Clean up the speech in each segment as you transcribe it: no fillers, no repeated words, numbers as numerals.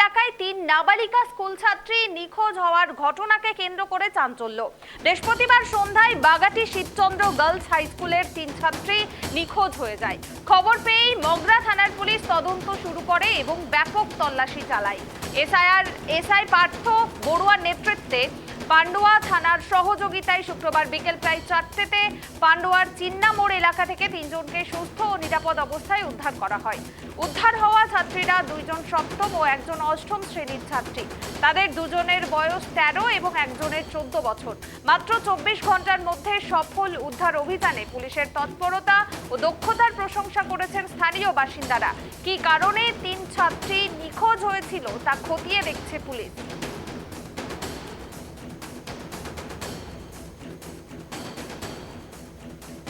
এলাকায় 3 নাবালিকা স্কুল ছাত্রী নিখোঁজ হওয়ার ঘটনাকে কেন্দ্র করে চাঞ্চল্য। বৃহস্পতিবার সন্ধ্যায় বাগাটি শিবচন্দ্র গার্লস হাই স্কুলের 3 ছাত্রী নিখোঁজ হয়ে যায়। খবর পেয়েই মগরা থানার পুলিশ তদন্ত শুরু করে এবং ব্যাপক তল্লাশি চালায়। এসআই পার্থ বড়ুয়ার নেতৃত্বে পান্ডুয়া থানার সহযোগিতায় শুক্রবার বিকেল প্রায় 4টেতে পান্ডুয়ার চিন্না মোড় এলাকা থেকে 3 জনকে সুস্থ ও নিরাপদ অবস্থায় উদ্ধার করা হয়। উদ্ধার হওয়া ছাত্রীরা 2 জন সপ্তম ও একজন অষ্টম শ্রেণীর ছাত্রী। তাদের দুজনের বয়স 13 এবং একজনের 14 বছর। মাত্র 24 ঘন্টার মধ্যে সফল উদ্ধার অভিযানে পুলিশের তৎপরতা ও দক্ষতার প্রশংসা করেছেন স্থানীয় বাসিন্দারা। কী কারণে 3 ছাত্রী নিখোঁজ হয়েছিল তা খতিয়ে দেখছে পুলিশ।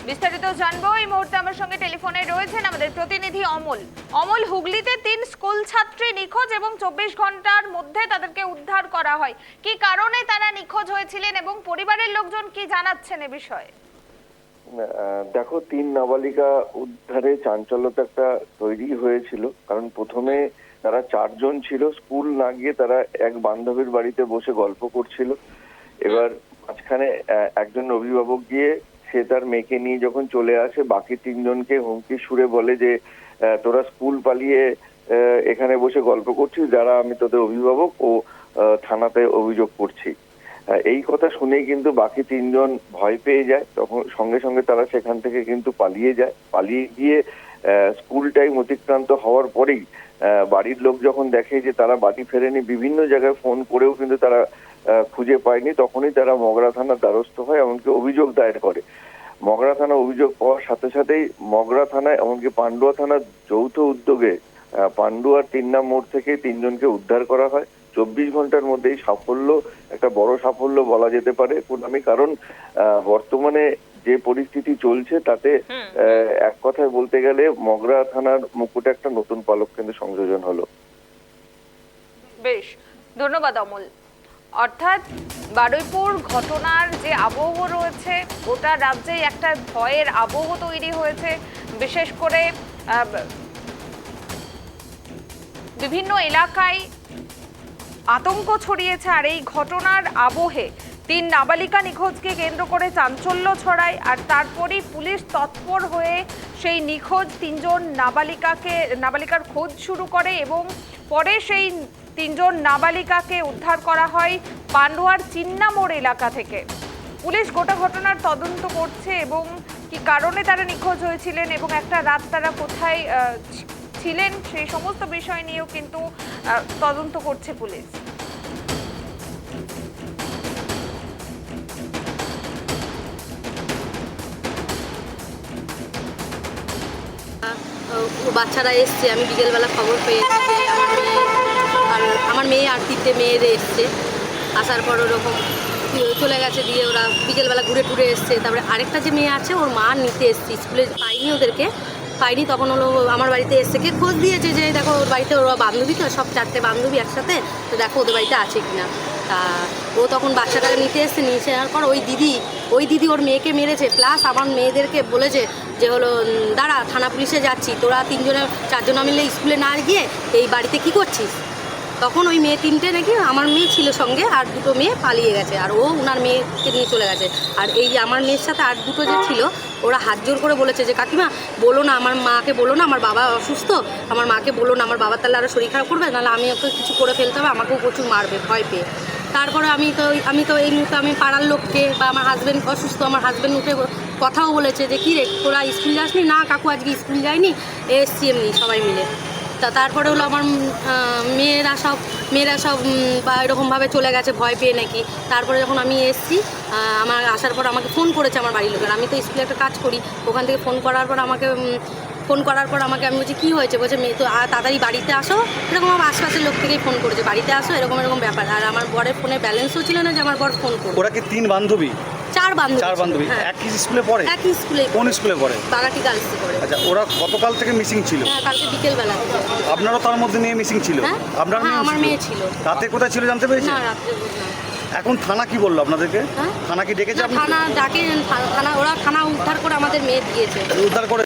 বিস্তারিত জানবো এই মুহূর্তে আমার সঙ্গে টেলিফোনে রয়েছেন আমাদের প্রতিনিধি অমল। অমল, হুগলিতে 3 স্কুল ছাত্রী নিখোঁজ এবং 24 ঘন্টার মধ্যে তাদেরকে উদ্ধার করা হয়। কি কারণে তারা নিখোঁজ হয়েছিলেন এবং পরিবারের লোকজন কি জানাচ্ছেন এ বিষয়ে? দেখো, 3 নাবালিকা উদ্ধারে চাঞ্চল্যতা একটা তৈরি হয়েছিল। কারণ প্রথমে তারা 4 জন ছিল। স্কুল না গিয়ে তারা এক বান্ধবীর বাড়িতে বসে গল্প করছিল। এবার মাঝখানে একজন অভিভাবক গিয়ে সে তার মেয়েকে নিয়ে যখন চলে আসে, বাকি 3 জনকে হুমকি সুরে বলে যে তোরা স্কুল পালিয়ে এখানে বসে গল্প করছিস, যারা আমি তোদের অভিভাবক ও থানাতে অভিযোগ করছি। এই কথা শুনেই কিন্তু বাকি 3 জন ভয় পেয়ে যায়। তখন সঙ্গে সঙ্গে তারা সেখান থেকে কিন্তু পালিয়ে যায়। পালিয়ে গিয়ে স্কুল টাইম অতিক্রান্ত হওয়ার পরেই বাড়ির লোক যখন দেখে যে তারা বাড়ি ফেরেনি, বিভিন্ন জায়গায় ফোন করেও কিন্তু তারা খুঁজে পায়নি, তখনই তারা মগরা থানার দ্বারস্থ হয়, এমনকি অভিযোগ দায়ের করে। মগরা থানা অভিযোগ পাওয়ার সাথে সাথেই মগরা থানায় এমনকি পান্ডুয়া থানার যৌথ উদ্যোগে পান্ডুয়ার 3 নম্বর মোড় থেকে 3 জনকে উদ্ধার করা হয়। 24 ঘন্টার মধ্যেই সাফল্য, একটা বড় সাফল্য বলা যেতে পারে। কারণ বর্তমানে যে পরিস্থিতি চলছে তাতে এক কথায় বলতে গেলে মগরা থানার মুকুটে একটা নতুন পালক কিন্তু সংযোজন হলো। বেশ, ধন্যবাদ অমল। অর্থাৎ বারুইপুর ঘটনার যে আবহ রয়েছে, গোটা রাজ্যে একটা ভয়ের আবহ তৈরি হয়েছে। বিশেষ করে বিভিন্ন এলাকায় আতঙ্ক ছড়িয়েছে। আর এই ঘটনার আবহে 3 নাবালিকা নিখোঁজকে কেন্দ্র করে চাঞ্চল্য ছড়ায়। আর তারপরেই পুলিশ তৎপর হয়ে সেই নিখোঁজ 3 জন নাবালিকার খোঁজ শুরু করে এবং পরে সেই 3 জন নাবালিকাকে উদ্ধার করা হয় পান্ডুয়ার চিন্না মোড় এলাকা থেকে। পুলিশ গোটা ঘটনার তদন্ত করছে এবং কি কারণে তারা নিখোঁজ হয়েছিলেন এবং একটা রাত তারা কোথায় ছিলেন সেই সমস্ত বিষয় নিয়েও কিন্তু তদন্ত করছে পুলিশ। বাচ্চারা এসছে, আমি বিকেলবেলা খবর পেয়েছি যে আমার মেয়ে আর 3টে মেয়েরা এসছে। আসার পর ওরকম চলে গেছে, দিয়ে ওরা বিকেলবেলা ঘুরে টুরে এসছে। তারপরে আরেকটা যে মেয়ে আছে ওর মা নিতে এসছে, স্কুলে পাইনি, ওদেরকে পাইনি। তখন হলো আমার বাড়িতে এসছে, কে খোঁজ দিয়েছে যে দেখো ওর বাড়িতে ওরা বান্ধবী, তো সব 4টে বান্ধবী একসাথে, তো দেখো ওদের বাড়িতে আছে কিনা। তা ও তখন বাচ্চাটাকে নিতে এসছে, নিয়ে আসার পর ওই দিদি ওর মেয়েকে মেরেছে, প্লাস আমার মেয়েদেরকে বলেছে যে হলো দাঁড়া থানা পুলিশে যাচ্ছি, তোরা 4 জন মিলে স্কুলে না গিয়ে এই বাড়িতে কি করছিস। তখন ওই মেয়ে 3টে নাকি আমার মেয়ে ছিল সঙ্গে, আর 2টো মেয়ে পালিয়ে গেছে, আর ও ওনার মেয়েকে নিয়ে চলে গেছে। আর এই আমার মেয়ের সাথে আর 2টো যে ছিল ওরা হাত জোর করে বলেছে যে কাকিমা বলো না, আমার মাকে বলো না, আমার বাবা অসুস্থ, আমার মাকে বলো না, আমার বাবার তাহলে আরও শরীর খারাপ করবে, নাহলে আমি ওকে কিছু করে ফেলতে হবে, আমাকেও প্রচুর মারবে ভয় পেয়ে। তারপরে আমি তো এই মুহূর্তে আমি পাড়ার লোককে বা আমার হাজব্যান্ড অসুস্থ, আমার হাজব্যান্ড উঠে কথাও বলেছে যে কী রে তোরা স্কুল যাসনি, না কাকু আজকে স্কুল যায়নি, এসছি এমনি সবাই মিলে। তারপরে হলো আমার মেয়েরা সব বা এরকমভাবে চলে গেছে ভয় পেয়ে নাকি। তারপরে যখন আমি এসছি, আমার আসার পর আমাকে ফোন করেছে আমার বাড়ির লোকের। আমি তো স্কুলে একটা কাজ করি, ওখান থেকে ফোন করার পর আমাকে আমি বলছি কী হয়েছে, বলছে মেয়ে তো তাড়াতাড়ি বাড়িতে আসো, এরকম আমার আশপাশের লোক থেকেই ফোন করেছে বাড়িতে আসো, এরকম ব্যাপার। আর আমার বরের ফোনে ব্যালেন্সও ছিল না যে আমার বর ফোন করবে। ওরা কি 3 বান্ধবী? 4 বান্ধবী। একই স্কুলে পড়ে? একই স্কুলে। কোন স্কুলে পড়ে? বাগাটি গার্লসে পড়ে। আচ্ছা, ওরা গতকাল থেকে মিসিং ছিল? হ্যাঁ, কালকে বিকেলবেলা। আপনারও তার মধ্যে মেয়ে মিসিং ছিল? আপনার মেয়ে? আমার মেয়ে ছিল। রাতে কোথায় ছিল জানতে পেরেছেন? না, রাতে বুঝলাম। এখন থানা কি বললো আপনাদেরকে? থানা কি ডেকেছে? থানা ডাকে, ওরা থানা উদ্ধার করে আমাদের মেয়ে দিয়েছে। উদ্ধার করে